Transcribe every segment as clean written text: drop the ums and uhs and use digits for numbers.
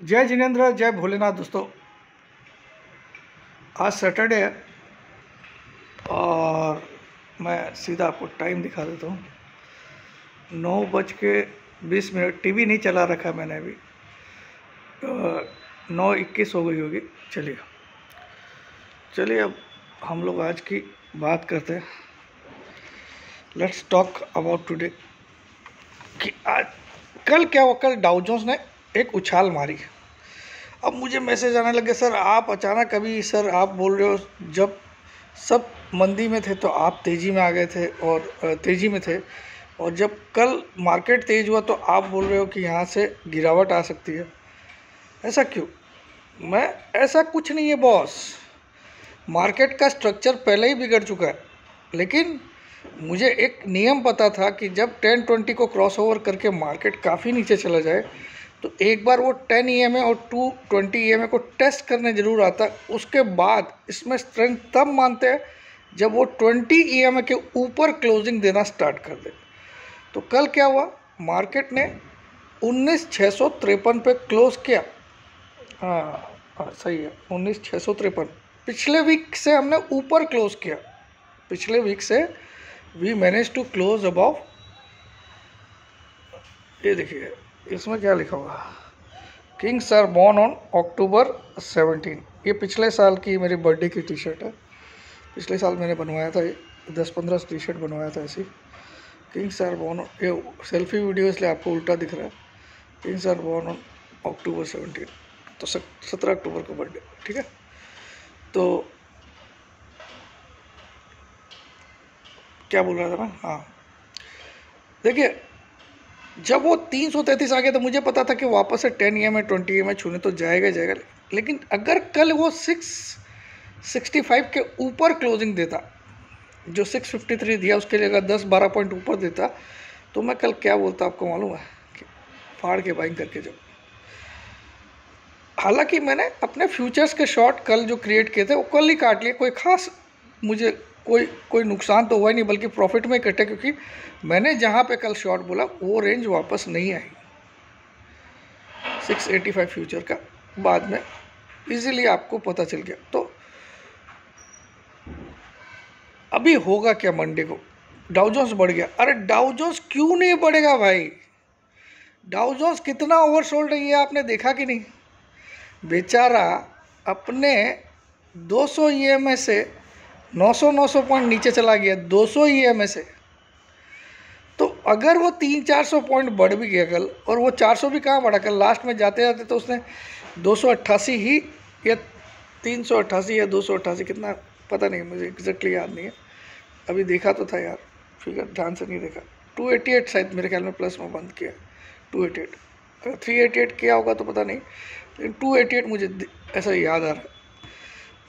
जय जिनेंद्र, जय भोलेनाथ। दोस्तों, आज सैटरडे है और मैं सीधा आपको टाइम दिखा देता हूँ। 9:20। टीवी नहीं चला रखा मैंने अभी। 9:21 हो गई होगी। चलिए अब हम लोग आज की बात करते हैं। लेट्स टॉक अबाउट टुडे कि आज कल क्या हुआ। कल डाउ जोन्स ने एक उछाल मारी। अब मुझे मैसेज आने लगे, सर आप अचानक अभी सर आप बोल रहे हो जब सब मंदी में थे तो आप तेज़ी में आ गए थे और तेज़ी में थे, और जब कल मार्केट तेज़ हुआ तो आप बोल रहे हो कि यहाँ से गिरावट आ सकती है। ऐसा क्यों? ऐसा कुछ नहीं है बॉस। मार्केट का स्ट्रक्चर पहले ही बिगड़ चुका है, लेकिन मुझे एक नियम पता था कि जब 10-20 को क्रॉस ओवर करके मार्केट काफ़ी नीचे चला जाए तो एक बार वो 10 EMA और 220 EMA को टेस्ट करने ज़रूर आता है। उसके बाद इसमें स्ट्रेंथ तब मानते हैं जब वो 20 EMA के ऊपर क्लोजिंग देना स्टार्ट कर दे। तो कल क्या हुआ, मार्केट ने 19,653 पे क्लोज किया। हाँ सही है, 19,653। पिछले वीक से हमने ऊपर क्लोज किया। पिछले वीक से we manage to close above. ये देखिए इसमें क्या लिखा हुआ, kings are born on October 17। ये पिछले साल की मेरी बर्थडे की टी शर्ट है। पिछले साल मैंने बनवाया था, 10-15 टी शर्ट बनवाया था ऐसी। किंग्स आर बॉर्न, ये सेल्फी वीडियो इसलिए आपको उल्टा दिख रहा है। Kings are born on October 17, तो 17 अक्टूबर को बर्थडे, ठीक है। तो क्या बोल रहा था मैं? हाँ देखिए, जब वो 333 आ गया तो मुझे पता था कि वापस से 10 EMA 20 EMA छूने तो जाएगा। लेकिन अगर कल वो 665 के ऊपर क्लोजिंग देता, जो 653 दिया उसके लिए अगर 10-12 पॉइंट ऊपर देता तो मैं कल क्या बोलता आपको मालूम है? कि फाड़ के बाइंग करके जब, हालांकि मैंने अपने फ्यूचर्स के शॉर्ट कल जो क्रिएट किए थे वो कल ही काट लिए। कोई खास मुझे कोई नुकसान तो हुआ ही नहीं, बल्कि प्रॉफिट में इकट्ठे, क्योंकि मैंने जहाँ पे कल शॉर्ट बोला वो रेंज वापस नहीं आई। 685 फ्यूचर का बाद में इजीली आपको पता चल गया। तो अभी होगा क्या मंडे को? डाउ जोन्स बढ़ गया। अरे डाउ जोन्स क्यों नहीं बढ़ेगा भाई? डाउ जोन्स कितना ओवरसोल्ड है ये आपने देखा कि नहीं? बेचारा अपने 200 EMA से 900 पॉइंट नीचे चला गया। 200 EMA से तो अगर वो 300-400 पॉइंट बढ़ भी गया कल, और वो 400 भी कहाँ बढ़ा कल, लास्ट में जाते जाते तो उसने 288 ही या 388 या 288 कितना पता नहीं, मुझे एग्जैक्टली याद नहीं है। अभी देखा तो था यार, फिगर ध्यान से नहीं देखा। 288 शायद मेरे ख्याल में प्लस में बंद किया। 288, अगर 388 किया होगा तो पता नहीं, लेकिन 288 मुझे ऐसा याद आ रहा है।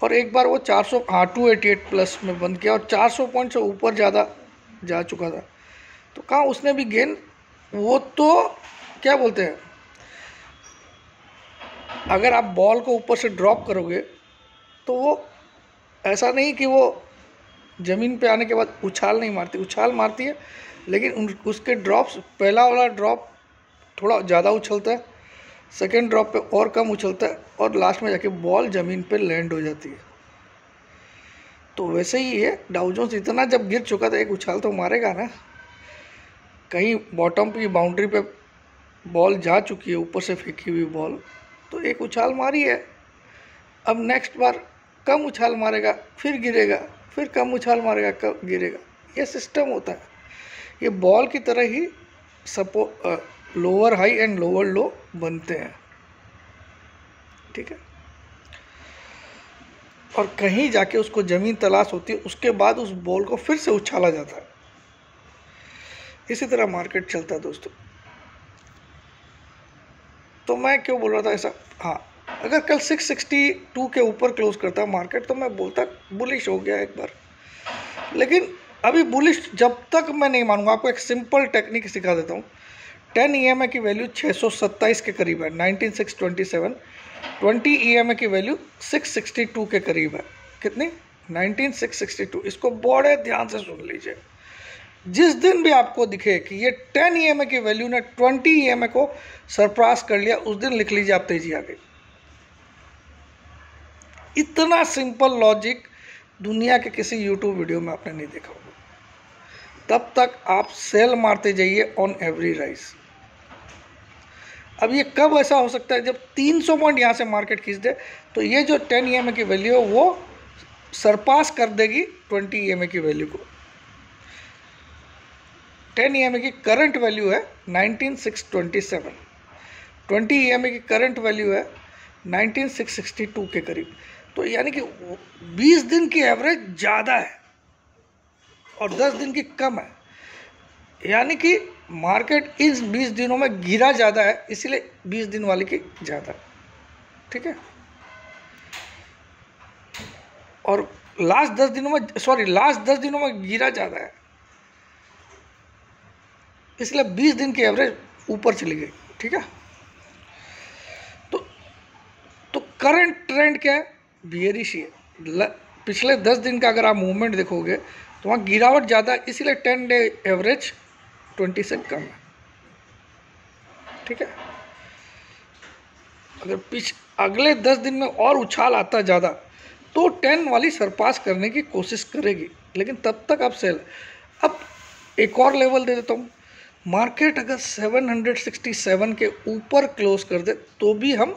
और एक बार वो 400, हाँ 288 प्लस में बंद किया और 400 पॉइंट से ऊपर ज़्यादा जा चुका था। तो कहाँ उसने भी गेन, वो तो क्या बोलते हैं, अगर आप बॉल को ऊपर से ड्रॉप करोगे तो वो ऐसा नहीं कि वो ज़मीन पे आने के बाद उछाल नहीं मारती, उछाल मारती है, लेकिन उसके ड्रॉप्स, पहला वाला ड्रॉप थोड़ा ज़्यादा उछलता है, सेकेंड ड्रॉप पे और कम उछलता है, और लास्ट में जाके बॉल ज़मीन पे लैंड हो जाती है। तो वैसे ही है, डाउ जोन्स इतना जब गिर चुका था एक उछाल तो मारेगा ना। कहीं बॉटम की बाउंड्री पे बॉल जा चुकी है, ऊपर से फेंकी हुई बॉल, तो एक उछाल मारी है। अब नेक्स्ट बार कम उछाल मारेगा, फिर गिरेगा, फिर कम उछाल मारेगा, कम गिरेगा। ये सिस्टम होता है। ये बॉल की तरह ही lower high and lower low बनते हैं, ठीक है। और कहीं जाके उसको ज़मीन तलाश होती है, उसके बाद उस बॉल को फिर से उछाला जाता है। इसी तरह मार्केट चलता है दोस्तों। तो मैं क्यों बोल रहा था ऐसा? हाँ, अगर कल 662 के ऊपर क्लोज करता मार्केट तो मैं बोलता बुलिश हो गया एक बार। लेकिन अभी बुलिश जब तक मैं नहीं मानूंगा। आपको एक सिंपल टेक्निक सिखा देता हूँ। 10 EMA की वैल्यू 627 के करीब है, 19,627। 20 EMA की वैल्यू 662 के करीब है। कितनी? 19,662। इसको बड़े ध्यान से सुन लीजिए। जिस दिन भी आपको दिखे कि ये 10 EMA की वैल्यू ने 20 EMA को सरपास कर लिया, उस दिन लिख लीजिए आप तेजी आ गई। इतना सिंपल लॉजिक दुनिया के किसी यूट्यूब वीडियो में आपने नहीं देखा होगा। तब तक आप सेल मारते जाइए ऑन एवरी राइज। अब ये कब ऐसा हो सकता है? जब 300 पॉइंट यहाँ से मार्केट खींच दे तो ये जो 10 EMA की वैल्यू है वो सरपास कर देगी 20 EMA की वैल्यू को। 10 EMA की करंट वैल्यू है 19627, 20 EMA की करंट वैल्यू है 19662 के करीब। तो यानी कि 20 दिन की एवरेज ज़्यादा है और 10 दिन की कम है, यानी कि मार्केट इन 20 दिनों में गिरा ज़्यादा है, इसलिए 20 दिन वाले की ज़्यादा है। ठीक है, और लास्ट 10 दिनों में गिरा ज़्यादा है, इसलिए 20 दिन की एवरेज ऊपर चली गई। ठीक है, तो करंट ट्रेंड क्या है? बियरिश है। पिछले 10 दिन का अगर आप मूवमेंट देखोगे तो वहाँ गिरावट ज़्यादा है, इसीलिए 10 डे एवरेज 20 से कम है। ठीक है, अगर अगले 10 दिन में और उछाल आता ज़्यादा तो 10 वाली सरपास करने की कोशिश करेगी, लेकिन तब तक आप सेल। अब एक और लेवल दे देता हूँ, मार्केट अगर 767 के ऊपर क्लोज कर दे तो भी हम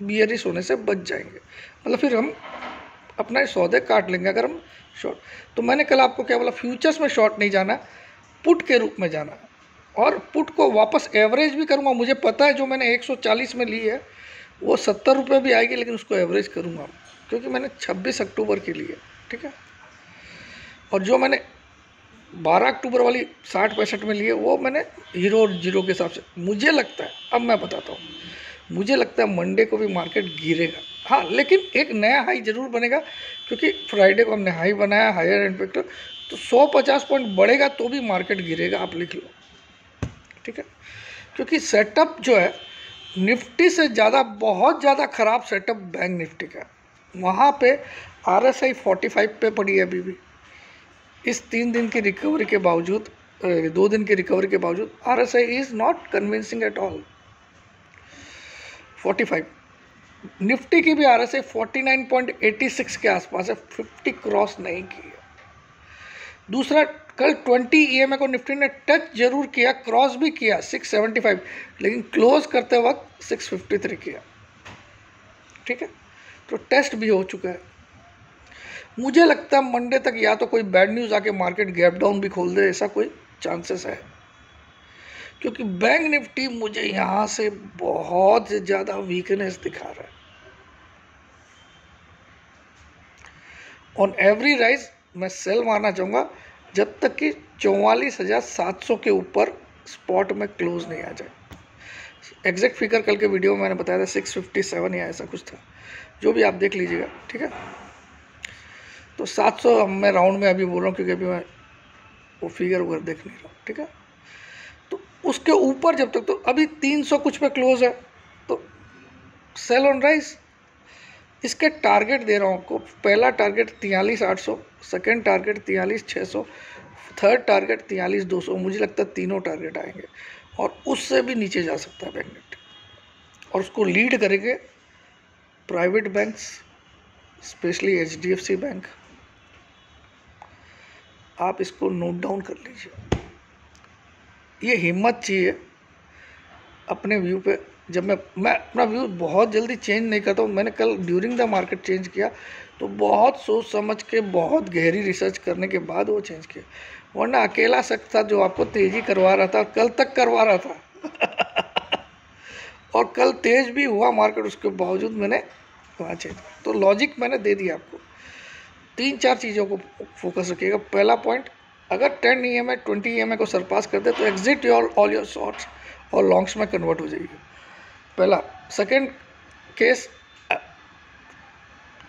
बियरिश होने से बच जाएंगे, मतलब फिर हम अपना सौदे काट लेंगे अगर हम शॉर्ट। तो मैंने कल आपको क्या बोला, फ्यूचर्स में शॉर्ट नहीं जाना, पुट के रूप में जाना, और पुट को वापस एवरेज भी करूँगा। मुझे पता है जो मैंने 140 में ली है वो 70 रुपये भी आएगी, लेकिन उसको एवरेज करूँगा क्योंकि मैंने 26 अक्टूबर के लिए। ठीक है, और जो मैंने 12 अक्टूबर वाली 60-65 में लिए वो मैंने हीरो और जीरो के हिसाब से। मुझे लगता है, अब मैं बताता हूँ, मुझे लगता है मंडे को भी मार्केट गिरेगा, हाँ, लेकिन एक नया हाई जरूर बनेगा, क्योंकि फ्राइडे को हमने हाई बनाया हायर एंड पे, तो 150 पॉइंट बढ़ेगा तो भी मार्केट गिरेगा, आप लिख लो। ठीक है, क्योंकि सेटअप जो है निफ्टी से ज़्यादा, बहुत ज़्यादा ख़राब सेटअप बैंक निफ्टी का। वहाँ पे RSI 45 पे पड़ी है अभी भी, इस 3 दिन की रिकवरी के बावजूद, 2 दिन की रिकवरी के बावजूद RSI is not convincing at all. 45 Nifty की भी RSI 49.86 के आसपास है, 50 क्रॉस नहीं की है। दूसरा, कल 20 EMA को निफ्टी ने टच जरूर किया, क्रॉस भी किया 675, लेकिन क्लोज करते वक्त 653 किया। ठीक है, तो टेस्ट भी हो चुका है। मुझे लगता है मंडे तक या तो कोई बैड न्यूज़ आके मार्केट गैप डाउन भी खोल दे, ऐसा कोई चांसेस है, क्योंकि बैंक निफ्टी मुझे यहाँ से बहुत ज़्यादा वीकनेस दिखा रहा है। ऑन एवरी राइज मैं सेल मारना चाहूँगा जब तक कि 44,700 के ऊपर स्पॉट में क्लोज नहीं आ जाए। एग्जैक्ट फिगर कल के वीडियो में मैंने बताया था 657 या ऐसा कुछ था, जो भी आप देख लीजिएगा। ठीक है, तो 700 मैं राउंड में अभी बोल रहा हूँ क्योंकि अभी मैं वो फिगर वगैरह देख नहीं रहा हूँ। ठीक है, तो उसके ऊपर जब तक, तो अभी 300 कुछ पे क्लोज है तो सेल ऑन राइज। इसके टारगेट दे रहा हूँ आपको, पहला target 43,800, second target 43,600, third target 43,200। मुझे लगता है तीनों टारगेट आएंगे और उससे भी नीचे जा सकता है बैंक निफ्टी, और उसको लीड करेंगे private banks, specially HDFC bank. आप इसको नोट डाउन कर लीजिए। ये हिम्मत चाहिए अपने व्यू पे। जब मैं अपना व्यू बहुत जल्दी चेंज नहीं करता हूँ, मैंने कल ड्यूरिंग द मार्केट चेंज किया, तो बहुत सोच समझ के, बहुत गहरी रिसर्च करने के बाद वो चेंज किया, वरना अकेला शख्स था जो आपको तेज़ी करवा रहा था, कल तक करवा रहा था और कल तेज भी हुआ मार्केट, उसके बावजूद मैंने वहाँ चेंज किया। तो लॉजिक मैंने दे दिया आपको। 3-4 चीज़ों को फोकस रखिएगा। पहला पॉइंट, अगर 10 EMA 20 EMA को सरपास कर दे तो एग्जिट ऑल योर शॉर्ट्स और लॉन्ग्स में कन्वर्ट हो जाएगी, पहला। सेकंड केस,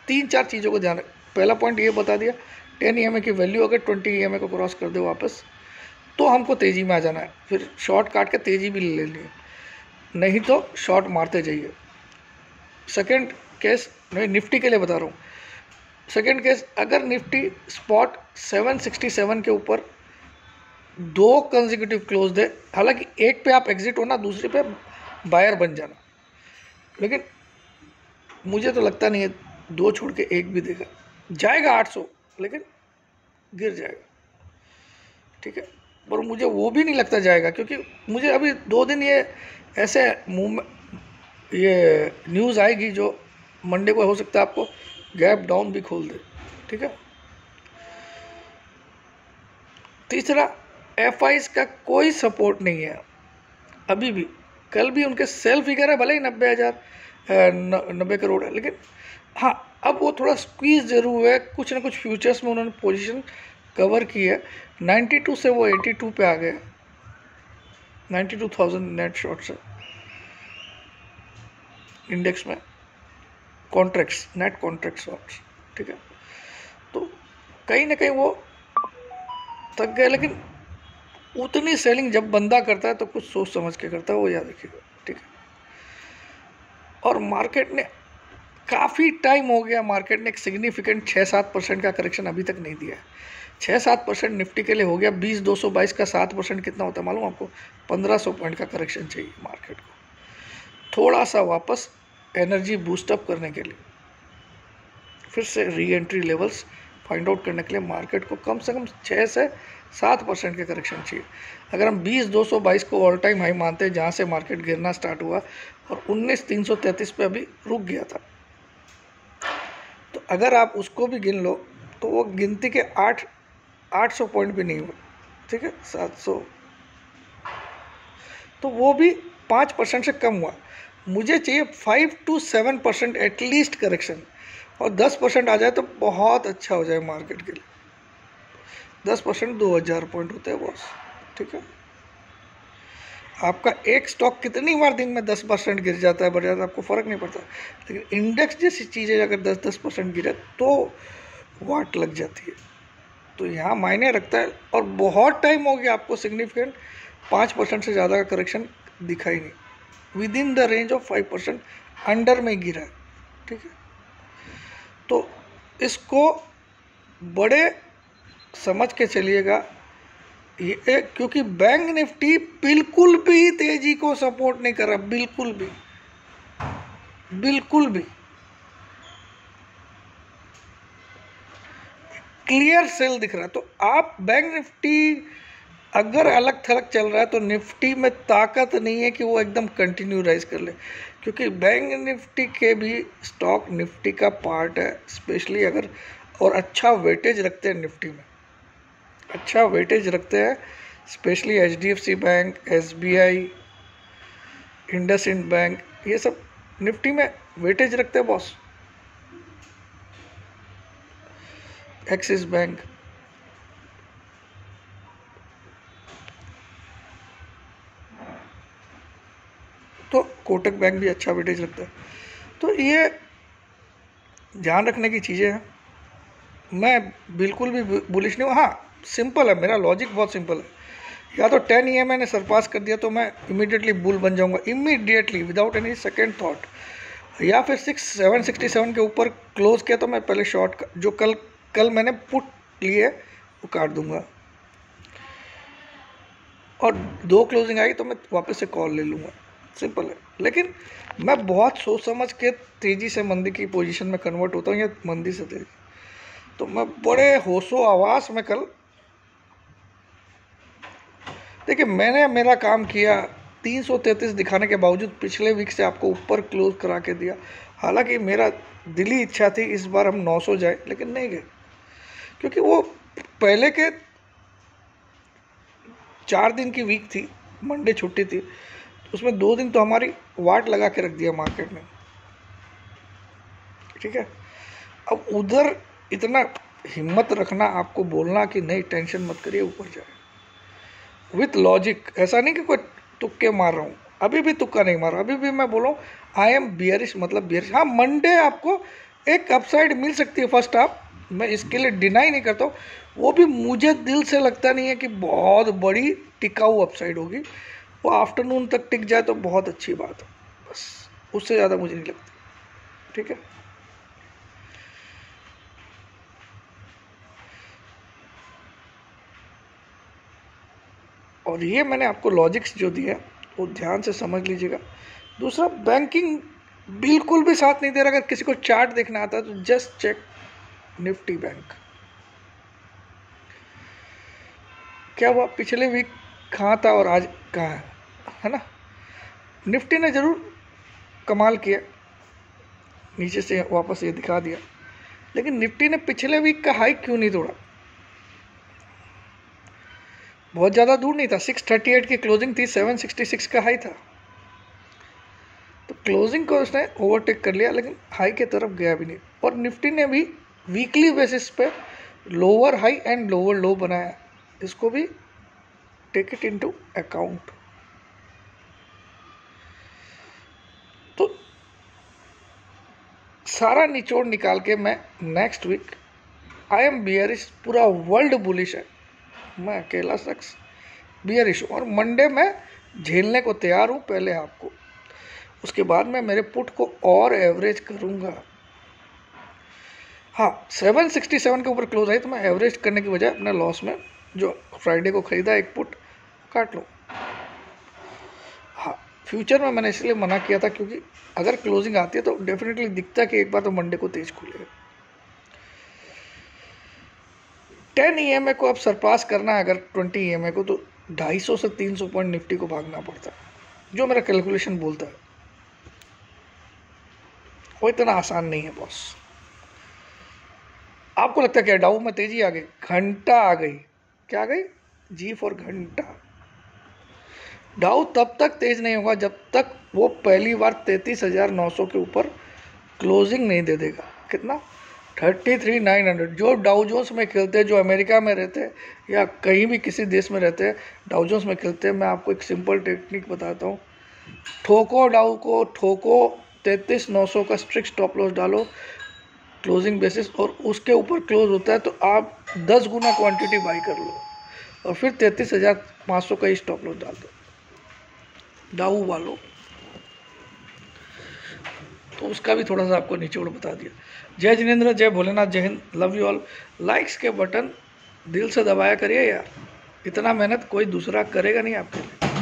3-4 चीज़ों को ध्यान रख। पहला पॉइंट ये बता दिया, 10 EMA की वैल्यू अगर 20 EMA को क्रॉस कर दे वापस, तो हमको तेज़ी में आ जाना है, फिर शॉर्ट काट के तेज़ी भी ले लेनी है, नहीं तो शॉर्ट मारते जाइए। सेकंड केस मैं निफ्टी के लिए बता रहा हूँ, सेकेंड केस, अगर निफ्टी स्पॉट 767 के ऊपर 2 कंसेक्यूटिव क्लोज दे, हालांकि एक पे आप एग्जिट होना, दूसरे पे बायर बन जाना, लेकिन मुझे तो लगता नहीं है 2 छोड़ के 1 भी देगा। जाएगा 800 लेकिन गिर जाएगा, ठीक है। पर मुझे वो भी नहीं लगता जाएगा, क्योंकि मुझे अभी 2 दिन ये ऐसे ये न्यूज़ आएगी जो मंडे को हो सकता है आपको गैप डाउन भी खोल दे, ठीक है। तीसरा, एफआईज का कोई सपोर्ट नहीं है अभी भी। कल भी उनके सेल फिगर है भले ही 90 करोड़ है, लेकिन हाँ अब वो थोड़ा स्क्वीज जरूर है, कुछ ना कुछ फ्यूचर्स में उन्होंने पोजीशन कवर की है। 92 से वो 82 पे आ गए, 92,000 नेट शॉर्ट से इंडेक्स में कॉन्ट्रैक्ट्स, नेट कॉन्ट्रैक्ट शॉर्ट्स, ठीक है। तो कहीं ना कहीं वो थक गए, लेकिन उतनी सेलिंग जब बंदा करता है तो कुछ सोच समझ के करता है, वो याद रखिएगा, ठीक है। और मार्केट ने काफ़ी टाइम हो गया, मार्केट ने एक सिग्निफिकेंट 6-7% का करेक्शन अभी तक नहीं दिया है। 6-7% निफ्टी के लिए हो गया। 20,222 का 7% कितना होता है मालूम आपको? 1500 पॉइंट का करेक्शन चाहिए मार्केट को, थोड़ा सा वापस एनर्जी बूस्टअप करने के लिए, फिर से re entry levels find out करने के लिए मार्केट को कम से कम 6 से 7% के करेक्शन चाहिए। अगर हम 20,222 को ऑल टाइम हाई मानते हैं जहाँ से मार्केट गिरना स्टार्ट हुआ और 19,333 पे अभी रुक गया था, तो अगर आप उसको भी गिन लो तो वो गिनती के 800 पॉइंट भी नहीं हुआ, ठीक है, 700, तो वो भी 5% से कम हुआ। मुझे चाहिए 5 to 7% एटलीस्ट करेक्शन, और 10% आ जाए तो बहुत अच्छा हो जाए मार्केट के लिए। 10% 2,000 पॉइंट होते हैं बॉस, ठीक है। आपका एक स्टॉक कितनी बार दिन में 10% गिर जाता है, बढ़ जाता है, आपको फ़र्क नहीं पड़ता, लेकिन इंडेक्स जैसी चीज़ें अगर 10% गिरे तो वाट लग जाती है। तो यहाँ मायने रखता है, और बहुत टाइम हो गया आपको सिग्निफिकेंट 5% से ज़्यादा का करेक्शन दिखा ही नहीं, with in the range of 5% under में गिरा है, ठीक है। तो इसको बड़े समझ के चलिएगा ये, क्योंकि बैंक निफ्टी बिल्कुल भी तेजी को सपोर्ट नहीं कर रहा, बिल्कुल भी, बिल्कुल भी। क्लियर सेल दिख रहा है। तो आप बैंक निफ्टी अगर अलग थलग चल रहा है तो निफ्टी में ताकत नहीं है कि वो एकदम कंटिन्यू राइज कर ले, क्योंकि बैंक निफ्टी के भी स्टॉक निफ्टी का पार्ट है, स्पेशली अगर और अच्छा वेटेज रखते हैं निफ्टी में, अच्छा वेटेज रखते हैं, specially HDFC bank, SBI, IndusInd bank, ये सब निफ्टी में वेटेज रखते हैं बॉस, एक्सिस बैंक। तो कोटक बैंक भी अच्छा वेटेज रखता है। तो ये ध्यान रखने की चीज़ें हैं। मैं बिल्कुल भी बुलिश नहीं हूँ। हाँ, सिंपल है, मेरा लॉजिक बहुत सिंपल है, या तो 10 EMA ने सरपास कर दिया तो मैं इमीडिएटली बुल बन जाऊंगा, immediately without any second thought, या फिर 767 के ऊपर क्लोज किया तो मैं पहले शॉर्ट जो कल मैंने पुट लिए वो काट दूंगा, और 2 क्लोजिंग आई तो मैं वापस से कॉल ले लूँगा, सिंपल है। लेकिन मैं बहुत सोच समझ के तेज़ी से मंदी की पोजीशन में कन्वर्ट होता हूँ, या मंदी से तेज़ी, तो मैं बड़े होशो आवास में कल, देखिए मैंने मेरा काम किया, 333 दिखाने के बावजूद पिछले वीक से आपको ऊपर क्लोज करा के दिया। हालांकि मेरा दिली इच्छा थी इस बार हम 900 जाए, लेकिन नहीं गए, क्योंकि वो पहले के 4 दिन की वीक थी, मंडे छुट्टी थी, तो उसमें 2 दिन तो हमारी वाट लगा के रख दिया मार्केट ने, ठीक है। अब उधर इतना हिम्मत रखना, आपको बोलना कि नहीं टेंशन मत करिए ऊपर जाए, विथ लॉजिक, ऐसा नहीं कि कोई तुक्के मार रहा हूँ, अभी भी तुक्का नहीं मार रहा, अभी भी मैं बोलूँ आई एम बियरिश, मतलब बियरिश। हाँ, मंडे आपको एक अपसाइड मिल सकती है फर्स्ट हाफ, मैं इसके लिए डिनाई नहीं करता हूँ, वो भी मुझे दिल से लगता नहीं है कि बहुत बड़ी टिकाऊ अपसाइड होगी, वो आफ्टरनून तक टिक जाए तो बहुत अच्छी बात है, बस उससे ज़्यादा मुझे नहीं लगती, ठीक है। और ये मैंने आपको लॉजिक्स जो दिए वो ध्यान से समझ लीजिएगा। दूसरा, बैंकिंग बिल्कुल भी साथ नहीं दे रहा। अगर किसी को चार्ट देखना आता है तो जस्ट चेक निफ्टी बैंक। क्या हुआ, पिछले वीक कहाँ था और आज कहाँ है ना। निफ्टी ने ज़रूर कमाल किया, नीचे से वापस ये दिखा दिया, लेकिन निफ्टी ने पिछले वीक का हाई क्यों नहीं तोड़ा। बहुत ज़्यादा दूर नहीं था, 638 की क्लोजिंग थी, 766 का हाई था। तो क्लोजिंग को उसने ओवरटेक कर लिया, लेकिन हाई की तरफ गया भी नहीं। और निफ्टी ने भी वीकली बेसिस पे लोअर हाई एंड लोअर लो बनाया, इसको भी टेक इट इनटू अकाउंट। तो सारा निचोड़ निकाल के मैं next week I am bearish, पूरा वर्ल्ड बुलिश है, मैं अकेला शख्स बियरिश हूँ। और मंडे में झेलने को तैयार हूँ पहले आपको, उसके बाद मैं मेरे पुट को और एवरेज करूँगा। हाँ, 767 के ऊपर क्लोज आई तो मैं एवरेज करने की बजाय अपने लॉस में जो फ्राइडे को ख़रीदा एक पुट काट लूँ। हाँ, फ्यूचर में मैंने इसलिए मना किया था क्योंकि अगर क्लोजिंग आती है तो डेफिनेटली दिखता है कि एक बार तो मंडे को तेज खुलेगा। 10 EMA को अब सरपास करना है अगर 20 EMA को, तो 250 से 300 पॉइंट निफ्टी को भागना पड़ता है, जो मेरा कैलकुलेशन बोलता है। वो इतना आसान नहीं है बॉस। आपको लगता है क्या डाउ में तेजी आ गई? घंटा आ गई। क्या आ गई? जी फॉर घंटा। डाउ तब तक तेज नहीं होगा जब तक वो पहली बार 33,900 के ऊपर क्लोजिंग नहीं दे देगा। कितना? 33,900। जो डाउ जोन्स में खेलते हैं, जो अमेरिका में रहते हैं या कहीं भी किसी देश में रहते हैं, डाउ जोन्स में खेलते हैं, मैं आपको एक सिंपल टेक्निक बताता हूँ। ठोको डाउ को, ठोको 33,900 का स्ट्रिक्ट स्टॉप लॉस डालो क्लोजिंग बेसिस, और उसके ऊपर क्लोज होता है तो आप 10 गुना क्वांटिटी बाई कर लो और फिर 33,500 का ही स्टॉप लॉस डाल दो डाउ वालों। तो उसका भी थोड़ा सा आपको निचोड़ बता दिया। जय जिनेंद्र, जय भोलेनाथ, जय Hind, love you all. Likes के बटन दिल से दबाया करिए यार, इतना मेहनत कोई दूसरा करेगा नहीं आपके लिए।